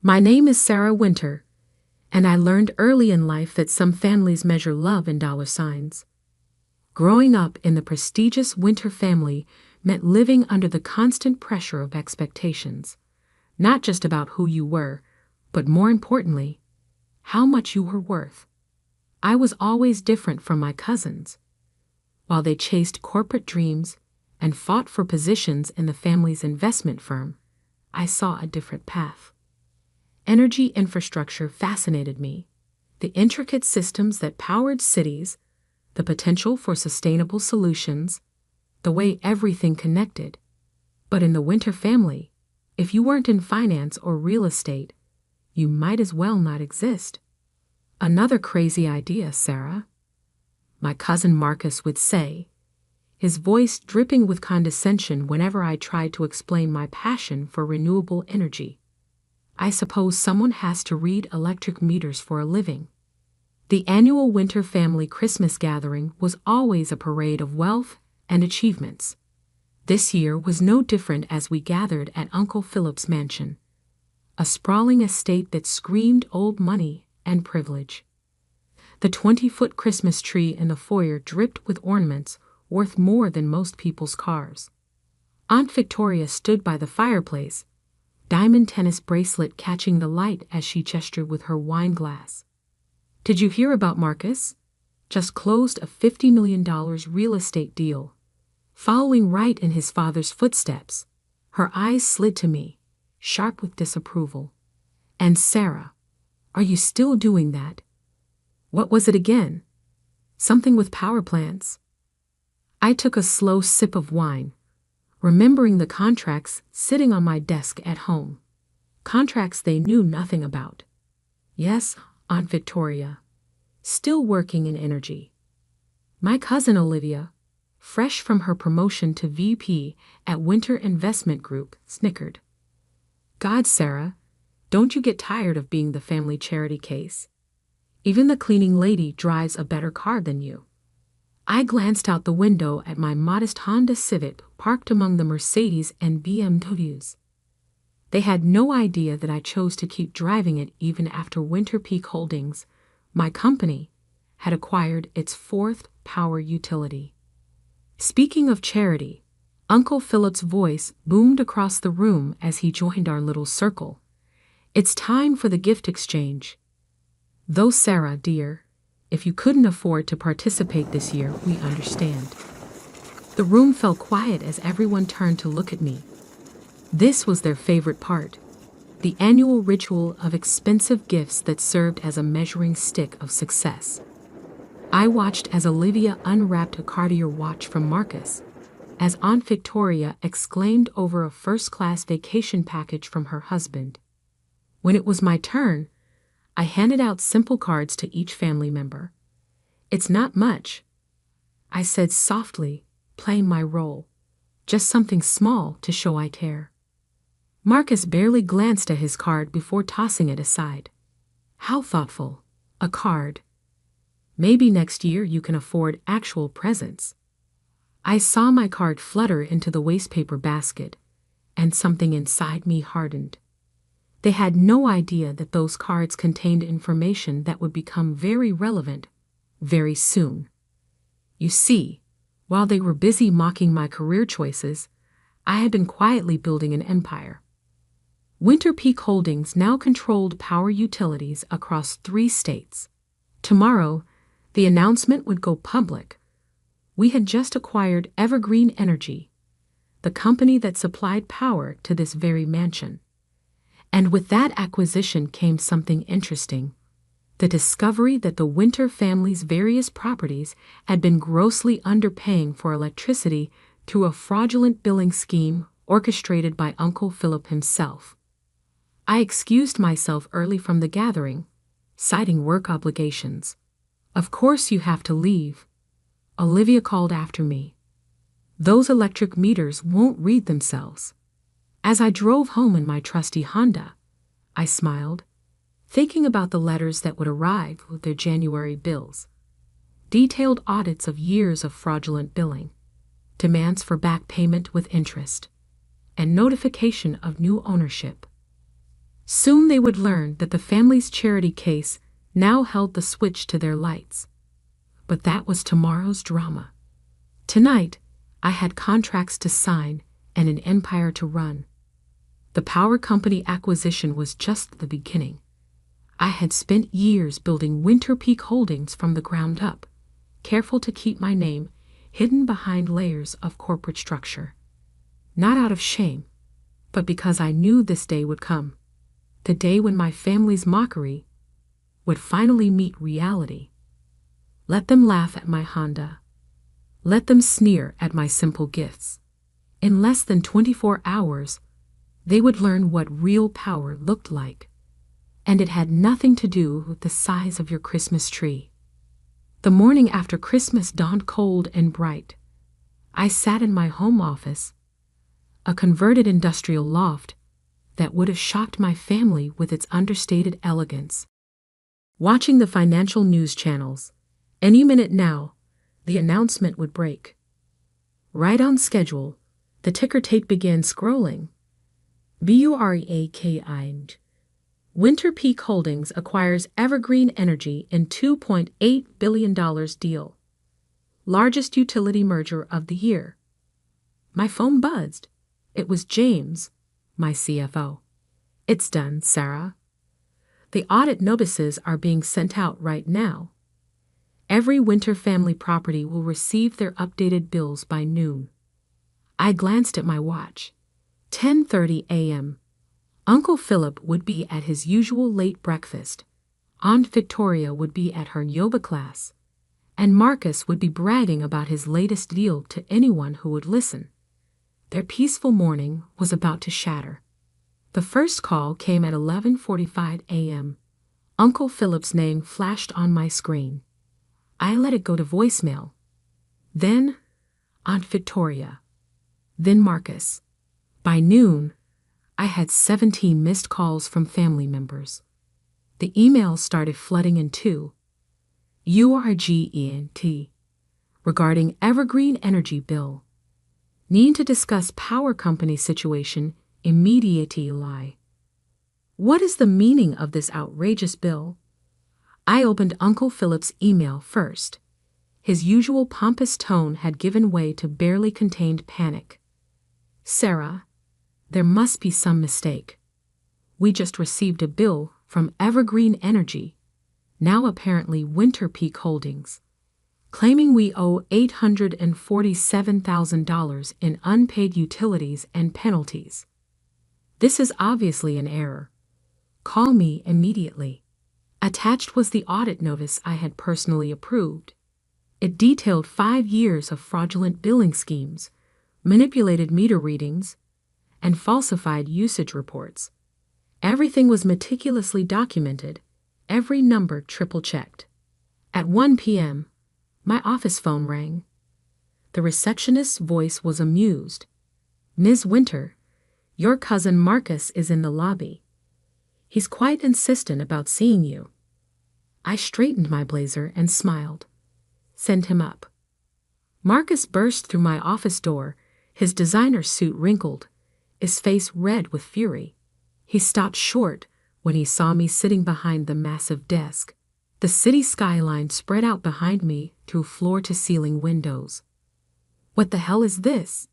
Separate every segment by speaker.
Speaker 1: My name is Sarah Winter, and I learned early in life that some families measure love in dollar signs. Growing up in the prestigious Winter family meant living under the constant pressure of expectations, not just about who you were, but more importantly, how much you were worth. I was always different from my cousins. While they chased corporate dreams and fought for positions in the family's investment firm, I saw a different path. Energy infrastructure fascinated me. The intricate systems that powered cities, the potential for sustainable solutions, the way everything connected. But in the Winter family, if you weren't in finance or real estate, you might as well not exist. Another crazy idea, Sarah, my cousin Marcus would say, his voice dripping with condescension whenever I tried to explain my passion for renewable energy. I suppose someone has to read electric meters for a living. The annual Winter family Christmas gathering was always a parade of wealth and achievements. This year was no different as we gathered at Uncle Philip's mansion, a sprawling estate that screamed old money and privilege. The 20-foot Christmas tree in the foyer dripped with ornaments worth more than most people's cars. Aunt Victoria stood by the fireplace, diamond tennis bracelet catching the light as she gestured with her wine glass. Did you hear about Marcus? Just closed a $50 million real estate deal. Following right in his father's footsteps, her eyes slid to me, sharp with disapproval. And Sarah, are you still doing that? What was it again? Something with power plants? I took a slow sip of wine, remembering the contracts sitting on my desk at home. Contracts they knew nothing about. Yes, Aunt Victoria, still working in energy. My cousin Olivia, fresh from her promotion to VP at Winter Investment Group, snickered. God, Sarah, don't you get tired of being the family charity case? Even the cleaning lady drives a better car than you. I glanced out the window at my modest Honda Civic parked among the Mercedes and BMWs. They had no idea that I chose to keep driving it even after Winter Peak Holdings, my company, had acquired its fourth power utility. Speaking of charity, Uncle Philip's voice boomed across the room as he joined our little circle. It's time for the gift exchange. Though Sarah, dear, if you couldn't afford to participate this year, we understand. The room fell quiet as everyone turned to look at me. This was their favorite part, the annual ritual of expensive gifts that served as a measuring stick of success. I watched as Olivia unwrapped a Cartier watch from Marcus, as Aunt Victoria exclaimed over a first-class vacation package from her husband. When it was my turn, I handed out simple cards to each family member. It's not much, I said softly, playing my role. Just something small to show I care. Marcus barely glanced at his card before tossing it aside. How thoughtful. A card. Maybe next year you can afford actual presents. I saw my card flutter into the wastepaper basket, and something inside me hardened. They had no idea that those cards contained information that would become very relevant very soon. You see, while they were busy mocking my career choices, I had been quietly building an empire. Winter Peak Holdings now controlled power utilities across 3 states. Tomorrow, the announcement would go public. We had just acquired Evergreen Energy, the company that supplied power to this very mansion. And with that acquisition came something interesting. The discovery that the Winter family's various properties had been grossly underpaying for electricity through a fraudulent billing scheme orchestrated by Uncle Philip himself. I excused myself early from the gathering, citing work obligations. Of course you have to leave, Olivia called after me. Those electric meters won't read themselves. As I drove home in my trusty Honda, I smiled, thinking about the letters that would arrive with their January bills. Detailed audits of years of fraudulent billing, demands for back payment with interest, and notification of new ownership. Soon they would learn that the family's charity case now held the switch to their lights. But that was tomorrow's drama. Tonight, I had contracts to sign and an empire to run. The power company acquisition was just the beginning. I had spent years building Winter Peak Holdings from the ground up, careful to keep my name hidden behind layers of corporate structure. Not out of shame, but because I knew this day would come. The day when my family's mockery would finally meet reality. Let them laugh at my Honda. Let them sneer at my simple gifts. In less than 24 hours, they would learn what real power looked like. And it had nothing to do with the size of your Christmas tree. The morning after Christmas dawned cold and bright. I sat in my home office, a converted industrial loft that would have shocked my family with its understated elegance. Watching the financial news channels, any minute now, the announcement would break. Right on schedule, the ticker tape began scrolling. BUREAKI. Winter Peak Holdings acquires Evergreen Energy in $2.8 billion deal. Largest utility merger of the year. My phone buzzed. It was James, my CFO. It's done, Sarah. The audit notices are being sent out right now. Every Winter family property will receive their updated bills by noon. I glanced at my watch. 10:30 a.m. Uncle Philip would be at his usual late breakfast. Aunt Victoria would be at her yoga class. And Marcus would be bragging about his latest deal to anyone who would listen. Their peaceful morning was about to shatter. The first call came at 11:45 a.m. Uncle Philip's name flashed on my screen. I let it go to voicemail. Then, Aunt Victoria. Then Marcus. By noon, I had 17 missed calls from family members. The emails started flooding in too. URGENT. Regarding Evergreen Energy bill. Need to discuss power company situation immediately. What is the meaning of this outrageous bill? I opened Uncle Philip's email first. His usual pompous tone had given way to barely contained panic. Sarah, there must be some mistake. We just received a bill from Evergreen Energy, now apparently Winter Peak Holdings, claiming we owe $847,000 in unpaid utilities and penalties. This is obviously an error. Call me immediately. Attached was the audit notice I had personally approved. It detailed 5 years of fraudulent billing schemes, manipulated meter readings, and falsified usage reports. Everything was meticulously documented, every number triple-checked. At 1 p.m., my office phone rang. The receptionist's voice was amused. Ms. Winter, your cousin Marcus is in the lobby. He's quite insistent about seeing you. I straightened my blazer and smiled. Send him up. Marcus burst through my office door, his designer suit wrinkled, his face red with fury. He stopped short when he saw me sitting behind the massive desk. The city skyline spread out behind me through floor-to-ceiling windows. What the hell is this?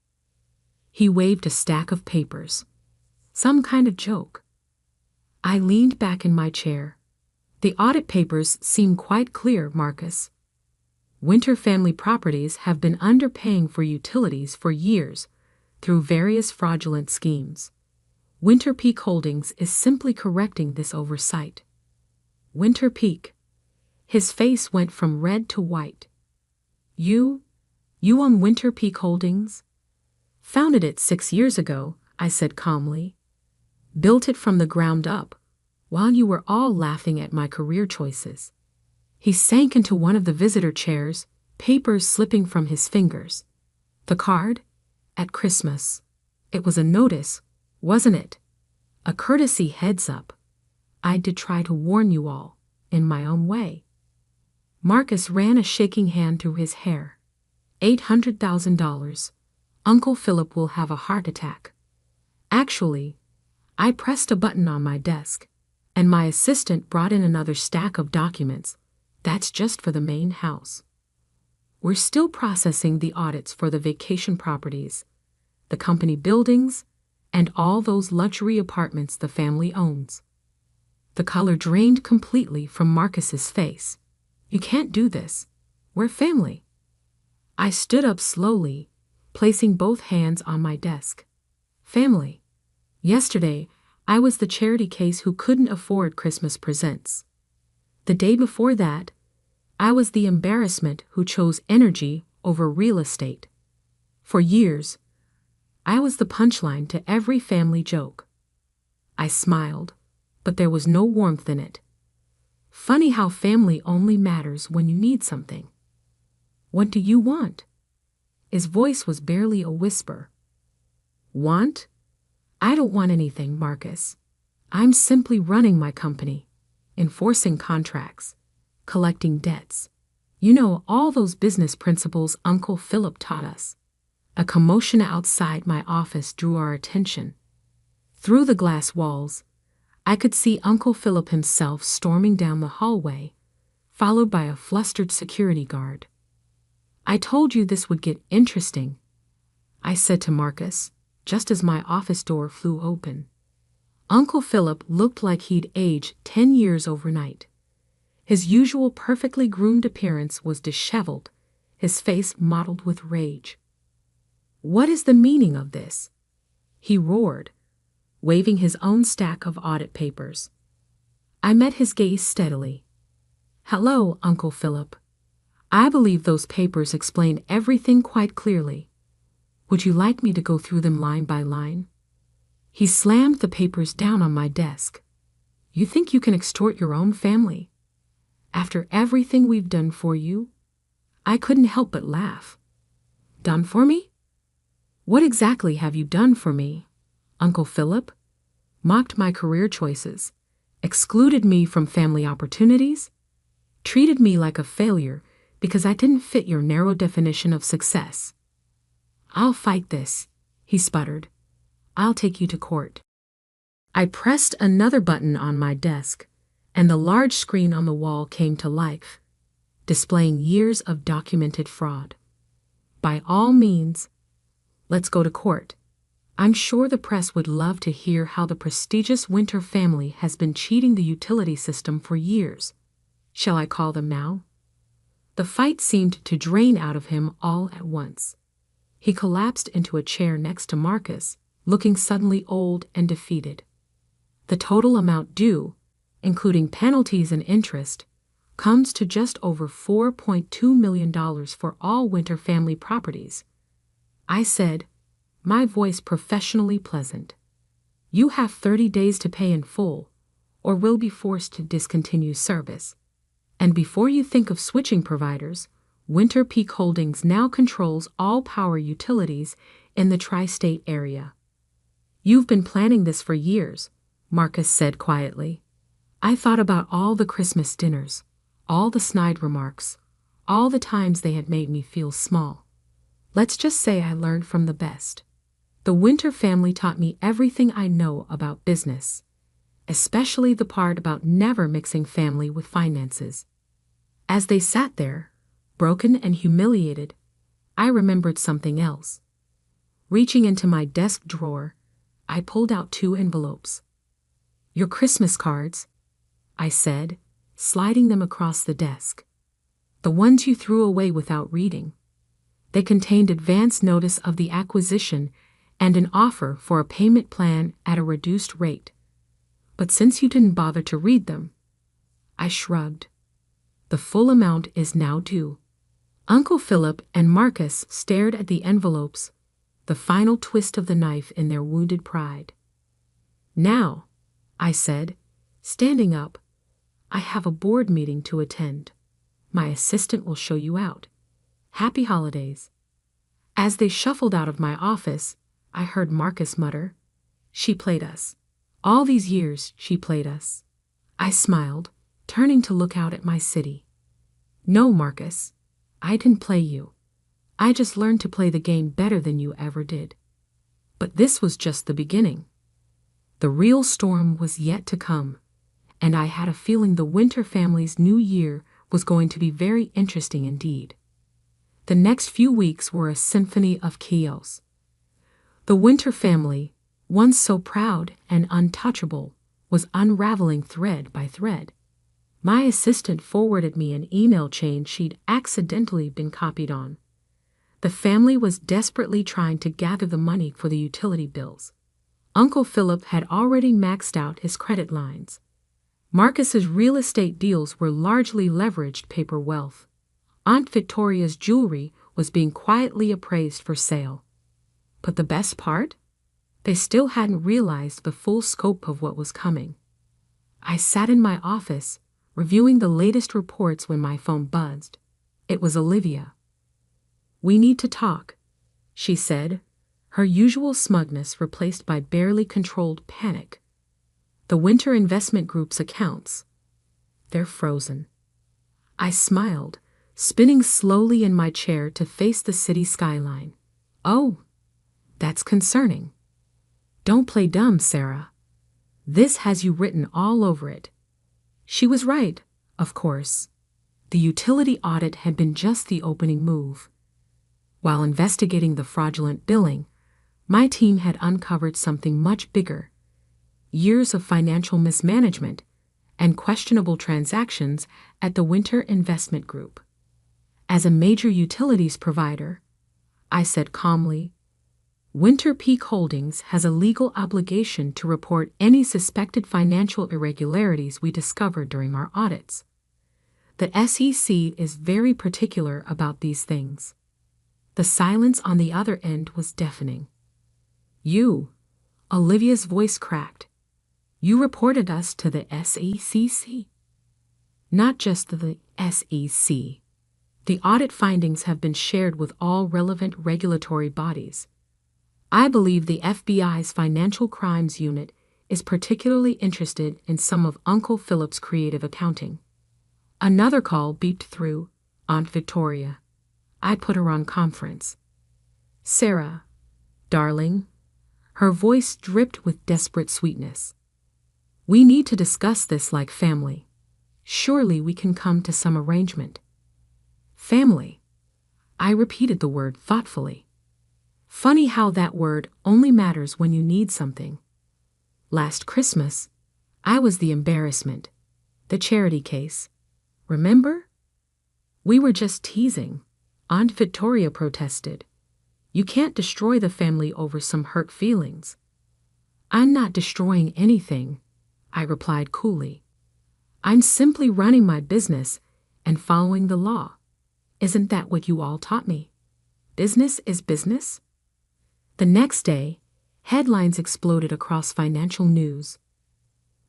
Speaker 1: He waved a stack of papers. Some kind of joke. I leaned back in my chair. The audit papers seem quite clear, Marcus. Winter family properties have been underpaying for utilities for years through various fraudulent schemes. Winter Peak Holdings is simply correcting this oversight. Winter Peak. His face went from red to white. You own Winter Peak Holdings? Founded it 6 years ago, I said calmly. Built it from the ground up, while you were all laughing at my career choices. He sank into one of the visitor chairs, papers slipping from his fingers. The card? At Christmas. It was a notice, wasn't it? A courtesy heads up. I did try to warn you all, in my own way. Marcus ran a shaking hand through his hair. $800,000. Uncle Philip will have a heart attack. Actually, I pressed a button on my desk, and my assistant brought in another stack of documents. That's just for the main house. We're still processing the audits for the vacation properties, the company buildings, and all those luxury apartments the family owns. The color drained completely from Marcus's face. You can't do this. We're family. I stood up slowly, placing both hands on my desk. Family. Yesterday, I was the charity case who couldn't afford Christmas presents. The day before that, I was the embarrassment who chose energy over real estate. For years, I was the punchline to every family joke. I smiled, but there was no warmth in it. Funny how family only matters when you need something. What do you want? His voice was barely a whisper. Want? I don't want anything, Marcus. I'm simply running my company, enforcing contracts, collecting debts. You know, all those business principles Uncle Philip taught us. A commotion outside my office drew our attention. Through the glass walls, I could see Uncle Philip himself storming down the hallway, followed by a flustered security guard. I told you this would get interesting, I said to Marcus, just as my office door flew open. Uncle Philip looked like he'd aged 10 years overnight. His usual perfectly groomed appearance was disheveled, his face mottled with rage. What is the meaning of this? He roared, waving his own stack of audit papers. I met his gaze steadily. Hello, Uncle Philip. I believe those papers explain everything quite clearly. Would you like me to go through them line by line? He slammed the papers down on my desk. You think you can extort your own family? After everything we've done for you? I couldn't help but laugh. Done for me? What exactly have you done for me, Uncle Philip? Mocked my career choices, excluded me from family opportunities, treated me like a failure because I didn't fit your narrow definition of success. I'll fight this, he sputtered. I'll take you to court. I pressed another button on my desk, and the large screen on the wall came to life, displaying years of documented fraud. By all means, let's go to court. I'm sure the press would love to hear how the prestigious Winter family has been cheating the utility system for years. Shall I call them now? The fight seemed to drain out of him all at once. He collapsed into a chair next to Marcus, looking suddenly old and defeated. The total amount due, including penalties and interest, comes to just over $4.2 million for all Winter family properties. I said, my voice professionally pleasant. You have 30 days to pay in full, or will be forced to discontinue service. And before you think of switching providers, Winter Peak Holdings now controls all power utilities in the tri-state area. You've been planning this for years, Marcus said quietly. I thought about all the Christmas dinners, all the snide remarks, all the times they had made me feel small. Let's just say I learned from the best. The Winter family taught me everything I know about business, especially the part about never mixing family with finances. As they sat there, broken and humiliated, I remembered something else. Reaching into my desk drawer, I pulled out 2 envelopes. Your Christmas cards, I said, sliding them across the desk. The ones you threw away without reading. They contained advance notice of the acquisition and an offer for a payment plan at a reduced rate. But since you didn't bother to read them, I shrugged. The full amount is now due. Uncle Philip and Marcus stared at the envelopes, the final twist of the knife in their wounded pride. Now, I said, standing up, I have a board meeting to attend. My assistant will show you out. Happy holidays. As they shuffled out of my office, I heard Marcus mutter, She played us. All these years she played us. I smiled, turning to look out at my city. No, Marcus, I didn't play you. I just learned to play the game better than you ever did. But this was just the beginning. The real storm was yet to come, and I had a feeling the Winter family's new year was going to be very interesting indeed. The next few weeks were a symphony of chaos. The Winter family, once so proud and untouchable, was unraveling thread by thread. My assistant forwarded me an email chain she'd accidentally been copied on. The family was desperately trying to gather the money for the utility bills. Uncle Philip had already maxed out his credit lines. Marcus's real estate deals were largely leveraged paper wealth. Aunt Victoria's jewelry was being quietly appraised for sale. But the best part? They still hadn't realized the full scope of what was coming. I sat in my office, reviewing the latest reports when my phone buzzed. It was Olivia. "We need to talk," she said, her usual smugness replaced by barely controlled panic. "The Winter Investment Group's accounts. They're frozen." I smiled, spinning slowly in my chair to face the city skyline. "Oh, that's concerning. Don't play dumb, Sarah. This has you written all over it." She was right, of course. The utility audit had been just the opening move. While investigating the fraudulent billing, my team had uncovered something much bigger: years of financial mismanagement and questionable transactions at the Winter Investment Group. As a major utilities provider, I said calmly, Winter Peak Holdings has a legal obligation to report any suspected financial irregularities we discover during our audits. The SEC is very particular about these things. The silence on the other end was deafening. "You," Olivia's voice cracked, "you reported us to the SEC?" "Not just the SEC. The audit findings have been shared with all relevant regulatory bodies. I believe the FBI's Financial Crimes Unit is particularly interested in some of Uncle Philip's creative accounting." Another call beeped through. Aunt Victoria. I put her on conference. "Sarah, darling." Her voice dripped with desperate sweetness. "We need to discuss this like family. Surely we can come to some arrangement." Family. I repeated the word thoughtfully. Funny how that word only matters when you need something. Last Christmas, I was the embarrassment, the charity case. Remember? "We were just teasing," Aunt Victoria protested. "You can't destroy the family over some hurt feelings." "I'm not destroying anything," I replied coolly. "I'm simply running my business and following the law. Isn't that what you all taught me? Business is business?" The next day, headlines exploded across financial news.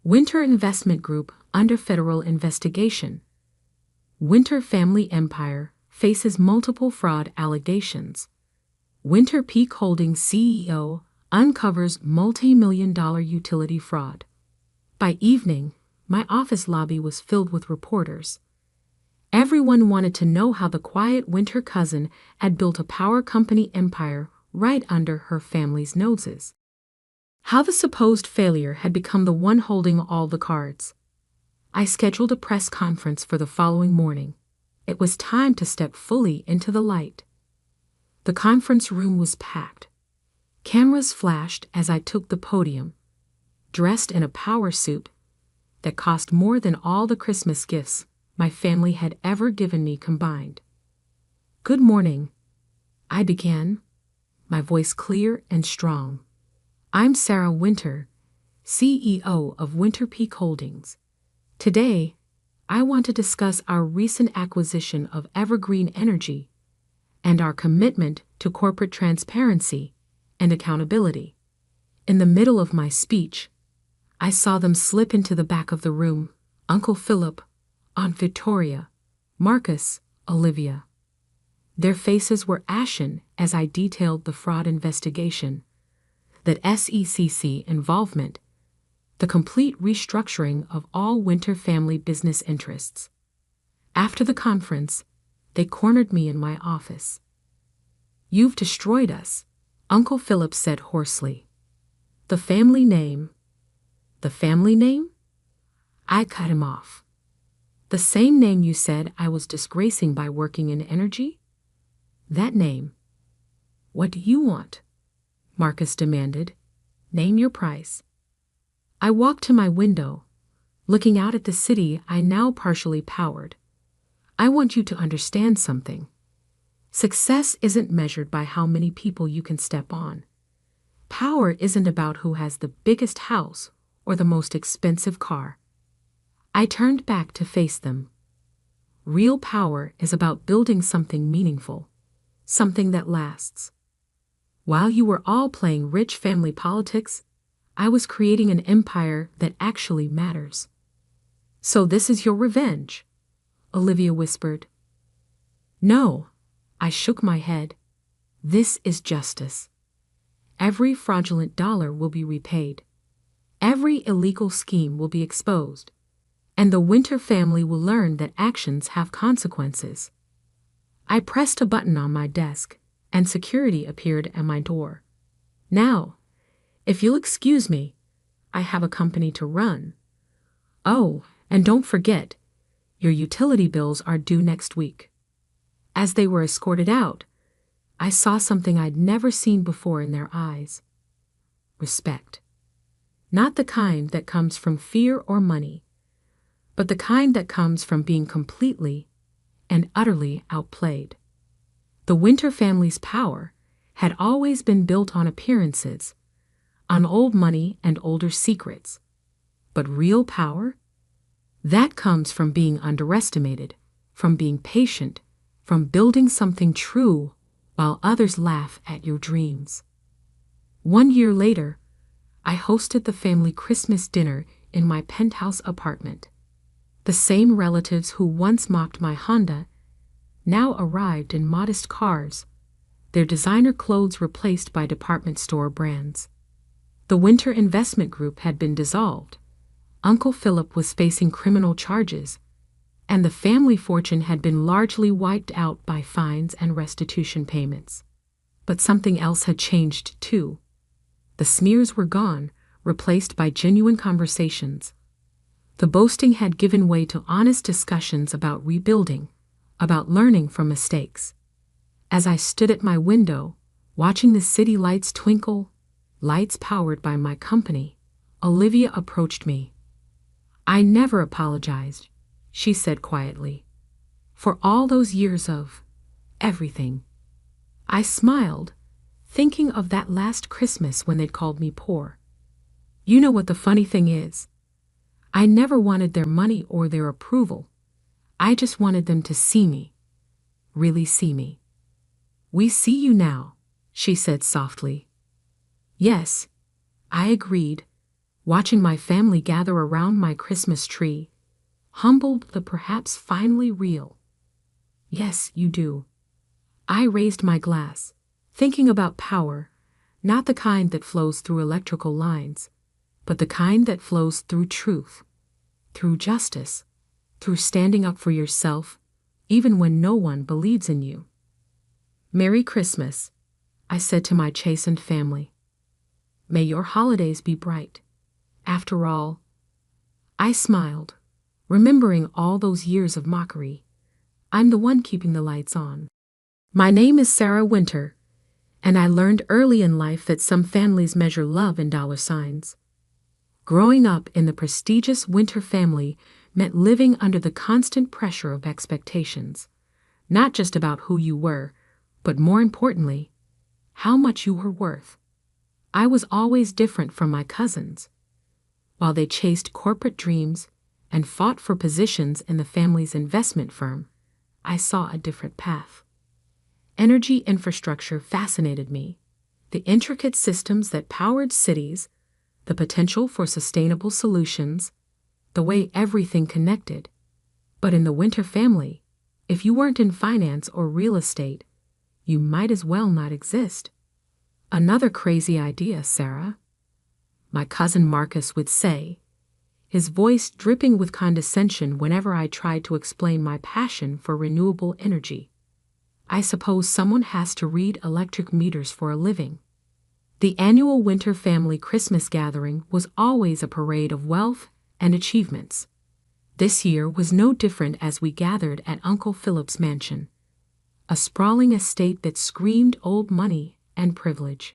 Speaker 1: Winter Investment Group under federal investigation. Winter family empire faces multiple fraud allegations. Winter Peak Holdings CEO uncovers multi-million-dollar utility fraud. By evening, my office lobby was filled with reporters. Everyone wanted to know how the quiet Winter cousin had built a power company empire right under her family's noses. How the supposed failure had become the one holding all the cards. I scheduled a press conference for the following morning. It was time to step fully into the light. The conference room was packed. Cameras flashed as I took the podium, dressed in a power suit that cost more than all the Christmas gifts my family had ever given me combined. "Good morning," I began, my voice clear and strong. "I'm Sarah Winter, CEO of Winter Peak Holdings. Today, I want to discuss our recent acquisition of Evergreen Energy and our commitment to corporate transparency and accountability." In the middle of my speech, I saw them slip into the back of the room: Uncle Philip, Aunt Victoria, Marcus, Olivia. Their faces were ashen as I detailed the fraud investigation, that SEC involvement, the complete restructuring of all Winter family business interests. After the conference, they cornered me in my office. "You've destroyed us," Uncle Philip said hoarsely. "The family name, The family name? I cut him off. The same name you said I was disgracing by working in energy? That name. What do you want? Marcus demanded. Name your price. I walked to my window, looking out at the city I now partially powered. I want you to understand something. Success isn't measured by how many people you can step on. Power isn't about who has the biggest house or the most expensive car. I turned back to face them. Real power is about building something meaningful, something that lasts. While you were all playing rich family politics, I was creating an empire that actually matters. So this is your revenge, Olivia whispered. No, I shook my head. This is justice. Every fraudulent dollar will be repaid. Every illegal scheme will be exposed. And the Winter family will learn that actions have consequences. I pressed a button on my desk, and security appeared at my door. Now, if you'll excuse me, I have a company to run. Oh, and don't forget, your utility bills are due next week. As they were escorted out, I saw something I'd never seen before in their eyes. Respect. Not the kind that comes from fear or money, but the kind that comes from being completely and utterly outplayed. The Winter family's power had always been built on appearances, on old money and older secrets. But real power? That comes from being underestimated, from being patient, from building something true while others laugh at your dreams. 1 year later, I hosted the family Christmas dinner in my penthouse apartment. The same relatives who once mocked my Honda now arrived in modest cars, their designer clothes replaced by department store brands. The Winter Investment Group had been dissolved. Uncle Philip was facing criminal charges, and the family fortune had been largely wiped out by fines and restitution payments. But something else had changed too. The smears were gone, replaced by genuine conversations. The boasting had given way to honest discussions about rebuilding, about learning from mistakes. As I stood at my window, watching the city lights twinkle, lights powered by my company, Olivia approached me. I never apologized, she said quietly, for all those years of everything. I smiled, thinking of that last Christmas when they'd called me poor. You know what the funny thing is? I never wanted their money or their approval. I just wanted them to see me. Really see me. We see you now, she said softly. Yes, I agreed, watching my family gather around my Christmas tree, humbled but perhaps finally real. Yes, you do. I raised my glass, thinking about power, not the kind that flows through electrical lines, but the kind that flows through truth, through justice, through standing up for yourself, even when no one believes in you. Merry Christmas, I said to my chastened family. May your holidays be bright. After all, I smiled, remembering all those years of mockery. I'm the one keeping the lights on. My name is Sarah Winter, and I learned early in life that some families measure love in dollar signs. Growing up in the prestigious Winter family meant living under the constant pressure of expectations, not just about who you were, but more importantly, how much you were worth. I was always different from my cousins. While they chased corporate dreams and fought for positions in the family's investment firm, I saw a different path. Energy infrastructure fascinated me, the intricate systems that powered cities, the potential for sustainable solutions, the way everything connected. But in the Winter family, if you weren't in finance or real estate, you might as well not exist. Another crazy idea, Sarah, my cousin Marcus would say, his voice dripping with condescension whenever I tried to explain my passion for renewable energy. I suppose someone has to read electric meters for a living. The annual Winter family Christmas gathering was always a parade of wealth and achievements. This year was no different as we gathered at Uncle Philip's mansion, a sprawling estate that screamed old money and privilege.